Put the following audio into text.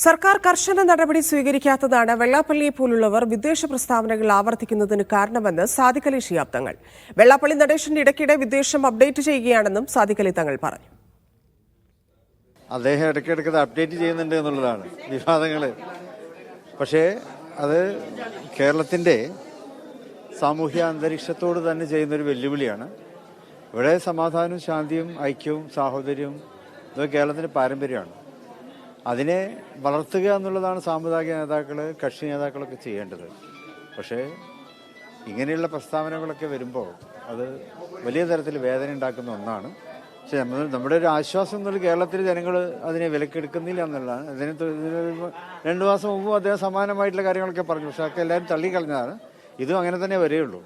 സർക്കാർ കർശന നടപടി സ്വീകരിക്കാത്തതാണ് വെള്ളാപ്പള്ളിയെ പോലുള്ളവർ വിദ്വേഷ പ്രസ്താവനകൾ ആവർത്തിക്കുന്നതിന് കാരണമെന്ന് സാദിഖ് അലി ശിഹാബ് തങ്ങൾ. വെള്ളാപ്പള്ളി നടേശൻ ഇടയ്ക്കിടെ വിദ്വേഷം അപ്ഡേറ്റ് ചെയ്യുകയാണെന്നും സാദിഖ് അലി തങ്ങൾ പറഞ്ഞു. അദ്ദേഹം ഇടയ്ക്കിടയ്ക്ക് അപ്ഡേറ്റ് ചെയ്യുന്നുണ്ട് എന്നുള്ളതാണ് വിവാദങ്ങൾ. പക്ഷേ അത് കേരളത്തിൻ്റെ സാമൂഹ്യ അന്തരീക്ഷത്തോട് തന്നെ ചെയ്യുന്നൊരു വെല്ലുവിളിയാണ്. ഇവിടെ സമാധാനവും ശാന്തിയും ഐക്യവും സാഹോദര്യവും ഇത് കേരളത്തിൻ്റെ പാരമ്പര്യമാണ്. അതിനെ വളർത്തുക എന്നുള്ളതാണ് സാമുദായിക നേതാക്കൾ, കക്ഷി നേതാക്കളൊക്കെ ചെയ്യേണ്ടത്. പക്ഷേ ഇങ്ങനെയുള്ള പ്രസ്താവനകളൊക്കെ വരുമ്പോൾ അത് വലിയ തരത്തിൽ വേദന ഉണ്ടാക്കുന്ന ഒന്നാണ്. പക്ഷെ നമ്മുടെ ഒരു ആശ്വാസം എന്നുള്ളത് കേരളത്തിലെ ജനങ്ങൾ അതിനെ വിലക്കെടുക്കുന്നില്ല എന്നുള്ളതാണ്. അതിന് 2 മാസം മുമ്പും അദ്ദേഹം സമാനമായിട്ടുള്ള കാര്യങ്ങളൊക്കെ പറഞ്ഞു. പക്ഷെ അതൊക്കെ എല്ലാവരും തള്ളിക്കളഞ്ഞതാണ്. ഇതും അങ്ങനെ തന്നെ വരെയുള്ളൂ.